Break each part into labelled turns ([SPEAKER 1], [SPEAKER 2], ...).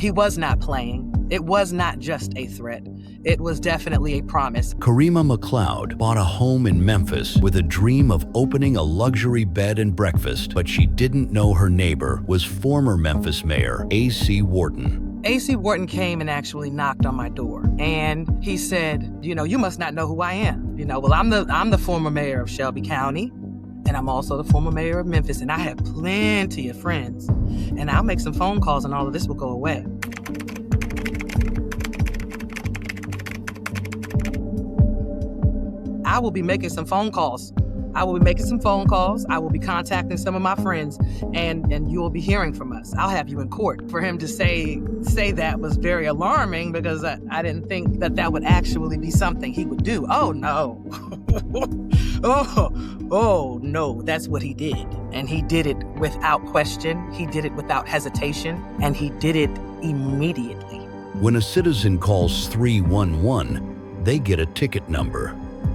[SPEAKER 1] He was not playing. It was not just a threat. It was definitely a promise.
[SPEAKER 2] Karima McLeod bought a home in Memphis with a dream of opening a luxury bed and breakfast, but she didn't know her neighbor was former Memphis Mayor A.C. Wharton.
[SPEAKER 1] A.C. Wharton came and actually knocked on my door, and he said, you must not know who I am. Well, I'm the former mayor of Shelby County, and I'm also the former mayor of Memphis, and I have plenty of friends, and I'll make some phone calls and all of this will go away. I will be making some phone calls. I will be contacting some of my friends, and you will be hearing from us. I'll have you in court. For him to say that was very alarming, because I didn't think that would actually be something he would do. Oh, no. Oh, no, that's what he did. And he did it without question. He did it without hesitation, and he did it immediately.
[SPEAKER 2] When a citizen calls 311, they get a ticket number.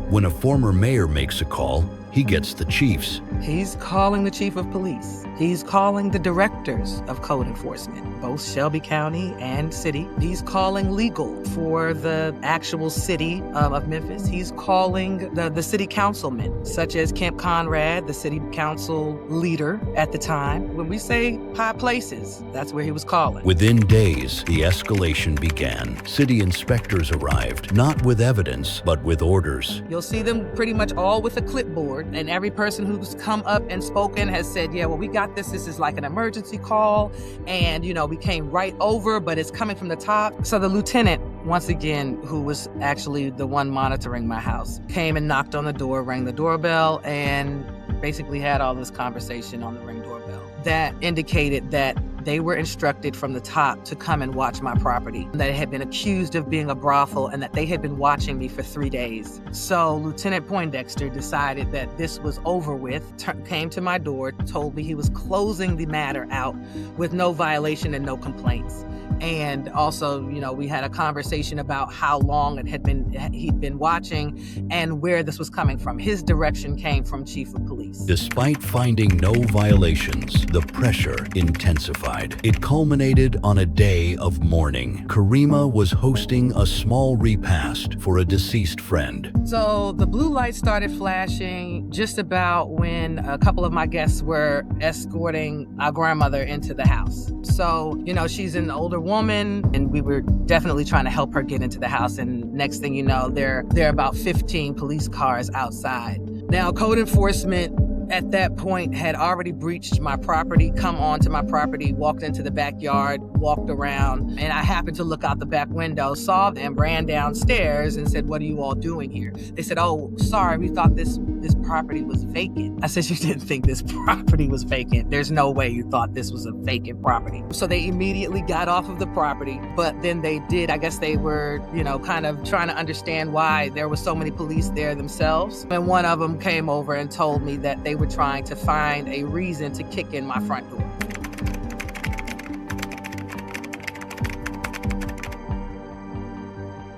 [SPEAKER 2] When a former mayor makes a call, he gets the chief's.
[SPEAKER 1] He's calling the chief of police. He's calling the directors of code enforcement, both Shelby County and city. He's calling legal for the actual city of Memphis. He's calling the city councilmen, such as Kemp Conrad, the city council leader at the time. When we say high places, that's where he was calling.
[SPEAKER 2] Within days, the escalation began. City inspectors arrived, not with evidence, but with orders.
[SPEAKER 1] You'll see them pretty much all with a clipboard, and every person who's come up and spoken has said, yeah, well, we got this. This is like an emergency call, and we came right over, but it's coming from the top. So the lieutenant, once again, who was actually the one monitoring my house, came and knocked on the door, rang the doorbell, and basically had all this conversation on the Ring doorbell that indicated that they were instructed from the top to come and watch my property, that it had been accused of being a brothel, and that they had been watching me for 3 days. So Lieutenant Poindexter decided that this was over with, came to my door, told me he was closing the matter out with no violation and no complaints. And also, we had a conversation about how long he'd been watching and where this was coming from. His direction came from Chief of Police.
[SPEAKER 2] Despite finding no violations, the pressure intensified. It culminated on a day of mourning. Karima was hosting a small repast for a deceased friend.
[SPEAKER 1] So the blue lights started flashing just about when a couple of my guests were escorting our grandmother into the house. So, she's an older woman, and we were definitely trying to help her get into the house. And next thing you know, there are about 15 police cars outside. Now, code enforcement at that point had already breached my property, come onto my property, walked into the backyard, walked around, and I happened to look out the back window, saw them, ran downstairs and said, "What are you all doing here?" They said, "Oh, sorry, we thought this property was vacant." I said, "You didn't think this property was vacant. There's no way you thought this was a vacant property." So they immediately got off of the property, but then they did, I guess they were, kind of trying to understand why there were so many police there themselves. And one of them came over and told me that they were trying to find a reason to kick in my front door.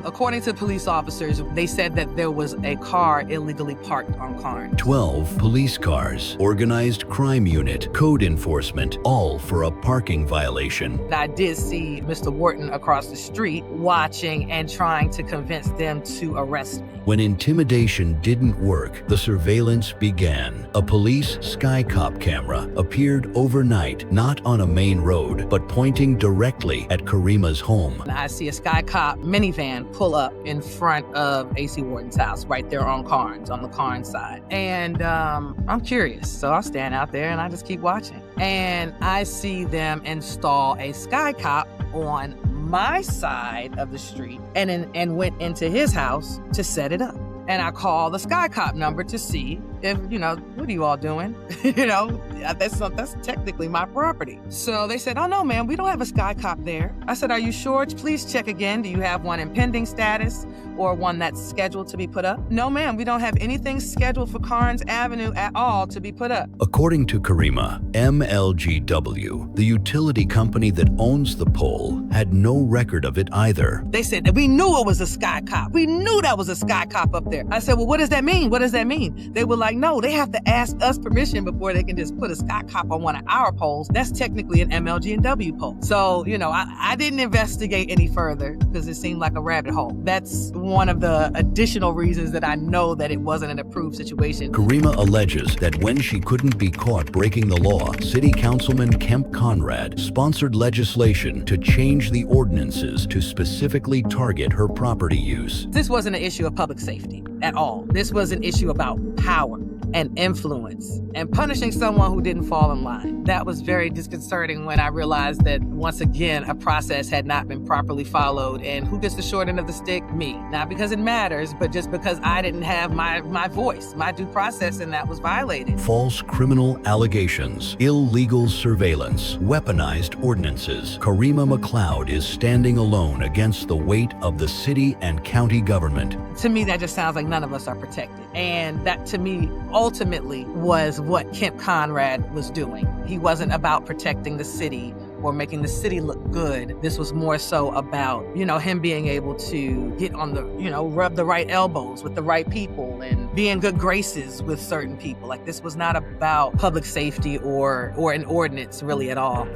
[SPEAKER 1] According to police officers, they said that there was a car illegally parked on Carnes.
[SPEAKER 2] 12 police cars, organized crime unit, code enforcement, all for a parking violation.
[SPEAKER 1] I did see Mr. Wharton across the street watching and trying to convince them to arrest me.
[SPEAKER 2] When intimidation didn't work, the surveillance began. A police sky cop camera appeared overnight, not on a main road, but pointing directly at Karima's home.
[SPEAKER 1] I see a sky cop minivan pull up in front of A.C. Wharton's house, right there on Carnes, on the Carnes side. And I'm curious, so I'll stand out there and I just keep watching. And I see them install a sky cop on my side of the street and went into his house to set it up. And I call the sky cop number to see if, what are you all doing? That's technically my property. So they said, "Oh no, ma'am, we don't have a sky cop there." I said, "Are you sure? Please check again. Do you have one in pending status or one that's scheduled to be put up?" "No, ma'am, we don't have anything scheduled for Carnes Avenue at all to be put up."
[SPEAKER 2] According to Karima, MLGW, the utility company that owns the pole, had no record of it either.
[SPEAKER 1] They said that we knew it was a sky cop. We knew that was a sky cop up there. I said, "Well, what does that mean? What does that mean?" They were like, "No, they have to ask us permission before they can just put put a Scott cop on one of our poles, that's technically an MLG&W pole. So, I didn't investigate any further because it seemed like a rabbit hole. That's one of the additional reasons that I know that it wasn't an approved situation.
[SPEAKER 2] Karima alleges that when she couldn't be caught breaking the law, City Councilman Kemp Conrad sponsored legislation to change the ordinances to specifically target her property use.
[SPEAKER 1] This wasn't an issue of public safety at all. This was an issue about power and influence and punishing someone who didn't fall in line. That was very disconcerting when I realized that, once again, a process had not been properly followed. And who gets the short end of the stick? Me. Not because it matters, but just because I didn't have my voice, my due process, and that was violated.
[SPEAKER 2] False criminal allegations, illegal surveillance, weaponized ordinances. Karima McLeod is standing alone against the weight of the city and county government.
[SPEAKER 1] To me, that just sounds like none of us are protected. And that, to me, ultimately was what Kemp Conrad was doing. He wasn't about protecting the city or making the city look good. This was more so about, him being able to get on the, rub the right elbows with the right people and be in good graces with certain people. Like, this was not about public safety or an ordinance really at all.